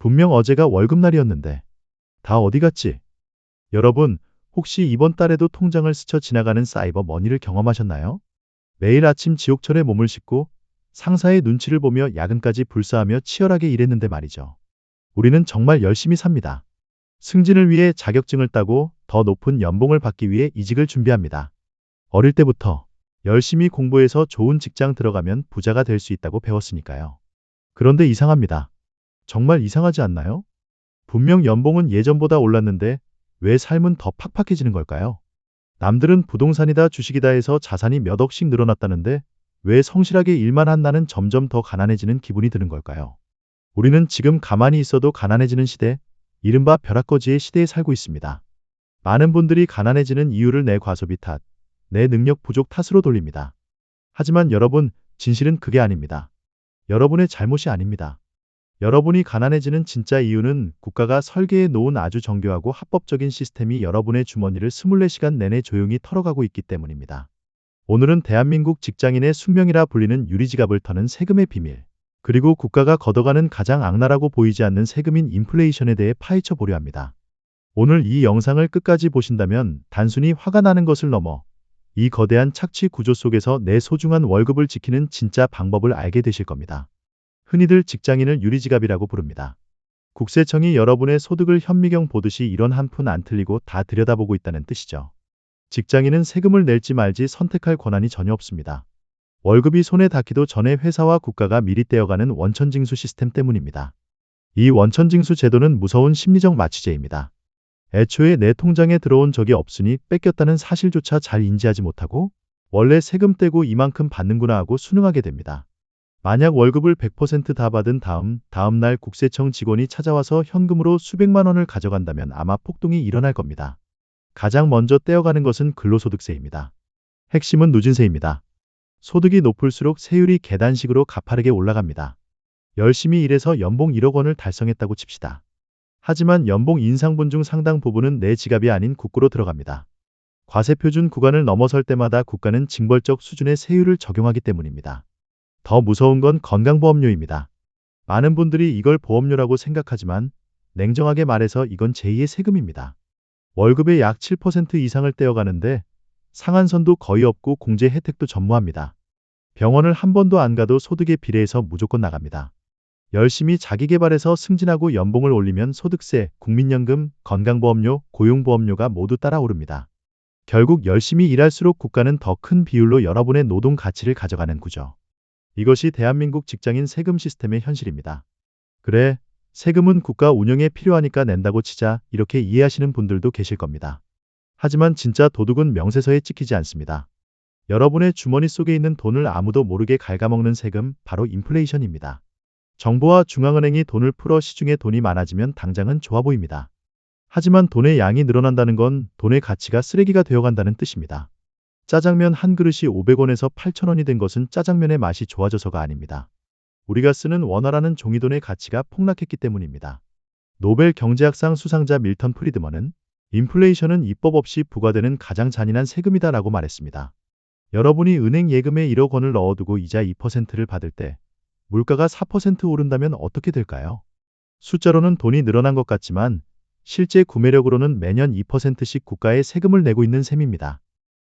분명 어제가 월급날이었는데 다 어디 갔지? 여러분, 혹시 이번 달에도 통장을 스쳐 지나가는 사이버 머니를 경험하셨나요? 매일 아침 지옥철에 몸을 싣고 상사의 눈치를 보며 야근까지 불사하며 치열하게 일했는데 말이죠. 우리는 정말 열심히 삽니다. 승진을 위해 자격증을 따고 더 높은 연봉을 받기 위해 이직을 준비합니다. 어릴 때부터 열심히 공부해서 좋은 직장 들어가면 부자가 될 수 있다고 배웠으니까요. 그런데 이상합니다. 정말 이상하지 않나요? 분명 연봉은 예전보다 올랐는데 왜 삶은 더 팍팍해지는 걸까요? 남들은 부동산이다 주식이다 해서 자산이 몇 억씩 늘어났다는데 왜 성실하게 일만 한 나는 점점 더 가난해지는 기분이 드는 걸까요? 우리는 지금 가만히 있어도 가난해지는 시대, 이른바 벼락거지의 시대에 살고 있습니다. 많은 분들이 가난해지는 이유를 내 과소비 탓, 내 능력 부족 탓으로 돌립니다. 하지만 여러분, 진실은 그게 아닙니다. 여러분의 잘못이 아닙니다. 여러분이 가난해지는 진짜 이유는 국가가 설계해 놓은 아주 정교하고 합법적인 시스템이 여러분의 주머니를 24시간 내내 조용히 털어가고 있기 때문입니다. 오늘은 대한민국 직장인의 숙명이라 불리는 유리지갑을 터는 세금의 비밀, 그리고 국가가 걷어가는 가장 악랄하고 보이지 않는 세금인 인플레이션에 대해 파헤쳐 보려 합니다. 오늘 이 영상을 끝까지 보신다면 단순히 화가 나는 것을 넘어 이 거대한 착취 구조 속에서 내 소중한 월급을 지키는 진짜 방법을 알게 되실 겁니다. 흔히들 직장인을 유리지갑이라고 부릅니다. 국세청이 여러분의 소득을 현미경 보듯이 이런 한 푼 안 틀리고 다 들여다보고 있다는 뜻이죠. 직장인은 세금을 낼지 말지 선택할 권한이 전혀 없습니다. 월급이 손에 닿기도 전에 회사와 국가가 미리 떼어가는 원천징수 시스템 때문입니다. 이 원천징수 제도는 무서운 심리적 마취제입니다. 애초에 내 통장에 들어온 적이 없으니 뺏겼다는 사실조차 잘 인지하지 못하고 원래 세금 떼고 이만큼 받는구나 하고 순응하게 됩니다. 만약 월급을 100% 다 받은 다음 날 국세청 직원이 찾아와서 현금으로 수백만 원을 가져간다면 아마 폭동이 일어날 겁니다. 가장 먼저 떼어가는 것은 근로소득세입니다. 핵심은 누진세입니다. 소득이 높을수록 세율이 계단식으로 가파르게 올라갑니다. 열심히 일해서 연봉 1억 원을 달성했다고 칩시다. 하지만 연봉 인상분 중 상당 부분은 내 지갑이 아닌 국고로 들어갑니다. 과세표준 구간을 넘어설 때마다 국가는 징벌적 수준의 세율을 적용하기 때문입니다. 더 무서운 건 건강보험료입니다. 많은 분들이 이걸 보험료라고 생각하지만 냉정하게 말해서 이건 제2의 세금입니다. 월급의 약 7% 이상을 떼어가는데 상한선도 거의 없고 공제 혜택도 전무합니다. 병원을 한 번도 안 가도 소득에 비례해서 무조건 나갑니다. 열심히 자기 개발해서 승진하고 연봉을 올리면 소득세, 국민연금, 건강보험료, 고용보험료가 모두 따라 오릅니다. 결국 열심히 일할수록 국가는 더 큰 비율로 여러분의 노동 가치를 가져가는 구조. 이것이 대한민국 직장인 세금 시스템의 현실입니다. 그래, 세금은 국가 운영에 필요하니까 낸다고 치자 이렇게 이해하시는 분들도 계실 겁니다. 하지만 진짜 도둑은 명세서에 찍히지 않습니다. 여러분의 주머니 속에 있는 돈을 아무도 모르게 갉아먹는 세금, 바로 인플레이션입니다. 정부와 중앙은행이 돈을 풀어 시중에 돈이 많아지면 당장은 좋아 보입니다. 하지만 돈의 양이 늘어난다는 건 돈의 가치가 쓰레기가 되어간다는 뜻입니다. 짜장면 한 그릇이 500원에서 8,000원이 된 것은 짜장면의 맛이 좋아져서가 아닙니다. 우리가 쓰는 원화라는 종이돈의 가치가 폭락했기 때문입니다. 노벨 경제학상 수상자 밀턴 프리드먼은 인플레이션은 입법 없이 부과되는 가장 잔인한 세금이다라고 말했습니다. 여러분이 은행 예금에 1억 원을 넣어두고 이자 2%를 받을 때 물가가 4% 오른다면 어떻게 될까요? 숫자로는 돈이 늘어난 것 같지만 실제 구매력으로는 매년 2%씩 국가에 세금을 내고 있는 셈입니다.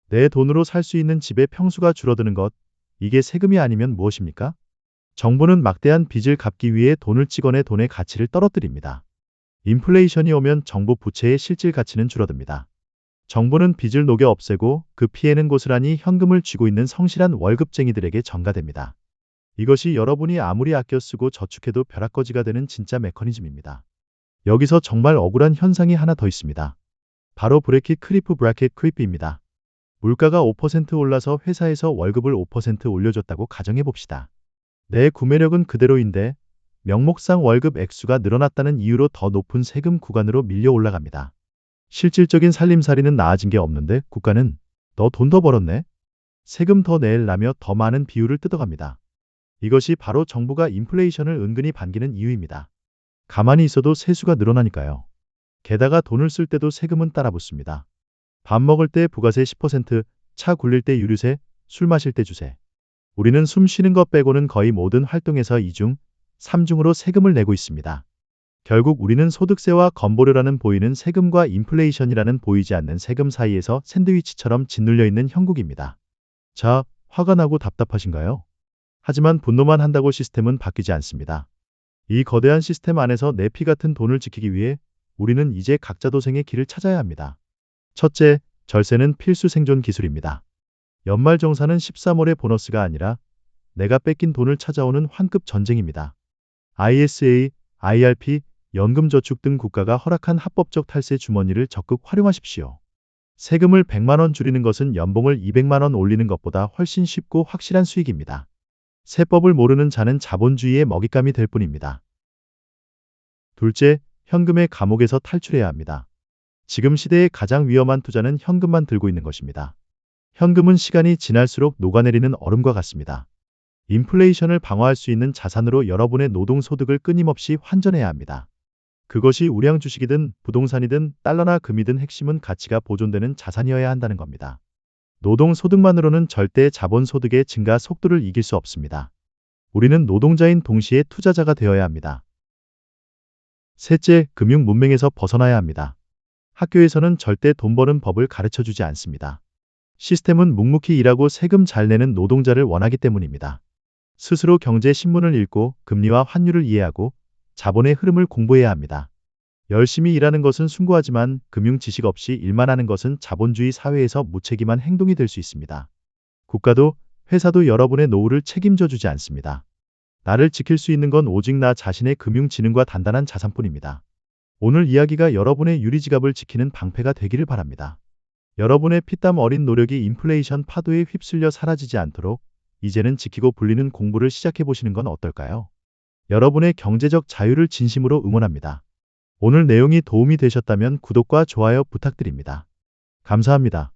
내 돈으로 살 수 있는 집의 평수가 줄어드는 것, 이게 세금이 아니면 무엇입니까? 정부는 막대한 빚을 갚기 위해 돈을 찍어내 돈의 가치를 떨어뜨립니다. 인플레이션이 오면 정부 부채의 실질 가치는 줄어듭니다. 정부는 빚을 녹여 없애고 그 피해는 고스란히 현금을 쥐고 있는 성실한 월급쟁이들에게 전가됩니다. 이것이 여러분이 아무리 아껴 쓰고 저축해도 벼락거지가 되는 진짜 메커니즘입니다. 여기서 정말 억울한 현상이 하나 더 있습니다. 바로 브래킷 크리프 브래킷 크리프입니다. 물가가 5% 올라서 회사에서 월급을 5% 올려줬다고 가정해봅시다. 내 구매력은 그대로인데 명목상 월급 액수가 늘어났다는 이유로 더 높은 세금 구간으로 밀려 올라갑니다. 실질적인 살림살이는 나아진 게 없는데 국가는 너 돈 더 벌었네? 세금 더 내려면 더 많은 비율을 뜯어갑니다. 이것이 바로 정부가 인플레이션을 은근히 반기는 이유입니다. 가만히 있어도 세수가 늘어나니까요. 게다가 돈을 쓸 때도 세금은 따라 붙습니다. 밥 먹을 때 부가세 10%, 차 굴릴 때 유류세, 술 마실 때 주세. 우리는 숨 쉬는 것 빼고는 거의 모든 활동에서 2중, 3중으로 세금을 내고 있습니다. 결국 우리는 소득세와 건보료라는 보이는 세금과 인플레이션이라는 보이지 않는 세금 사이에서 샌드위치처럼 짓눌려 있는 형국입니다. 자, 화가 나고 답답하신가요? 하지만 분노만 한다고 시스템은 바뀌지 않습니다. 이 거대한 시스템 안에서 내 피 같은 돈을 지키기 위해 우리는 이제 각자 도생의 길을 찾아야 합니다. 첫째, 절세는 필수 생존 기술입니다. 연말정산은 13월의 보너스가 아니라 내가 뺏긴 돈을 찾아오는 환급 전쟁입니다. ISA, IRP, 연금저축 등 국가가 허락한 합법적 탈세 주머니를 적극 활용하십시오. 세금을 100만 원 줄이는 것은 연봉을 200만 원 올리는 것보다 훨씬 쉽고 확실한 수익입니다. 세법을 모르는 자는 자본주의의 먹잇감이 될 뿐입니다. 둘째, 현금의 감옥에서 탈출해야 합니다. 지금 시대의 가장 위험한 투자는 현금만 들고 있는 것입니다. 현금은 시간이 지날수록 녹아내리는 얼음과 같습니다. 인플레이션을 방어할 수 있는 자산으로 여러분의 노동소득을 끊임없이 환전해야 합니다. 그것이 우량 주식이든 부동산이든 달러나 금이든 핵심은 가치가 보존되는 자산이어야 한다는 겁니다. 노동소득만으로는 절대 자본소득의 증가 속도를 이길 수 없습니다. 우리는 노동자인 동시에 투자자가 되어야 합니다. 셋째, 금융 문맹에서 벗어나야 합니다. 학교에서는 절대 돈 버는 법을 가르쳐주지 않습니다. 시스템은 묵묵히 일하고 세금 잘 내는 노동자를 원하기 때문입니다. 스스로 경제 신문을 읽고 금리와 환율을 이해하고 자본의 흐름을 공부해야 합니다. 열심히 일하는 것은 숭고하지만 금융 지식 없이 일만 하는 것은 자본주의 사회에서 무책임한 행동이 될 수 있습니다. 국가도 회사도 여러분의 노후를 책임져 주지 않습니다. 나를 지킬 수 있는 건 오직 나 자신의 금융 지능과 단단한 자산뿐입니다. 오늘 이야기가 여러분의 유리지갑을 지키는 방패가 되기를 바랍니다. 여러분의 피땀 어린 노력이 인플레이션 파도에 휩쓸려 사라지지 않도록 이제는 지키고 불리는 공부를 시작해 보시는 건 어떨까요? 여러분의 경제적 자유를 진심으로 응원합니다. 오늘 내용이 도움이 되셨다면 구독과 좋아요 부탁드립니다. 감사합니다.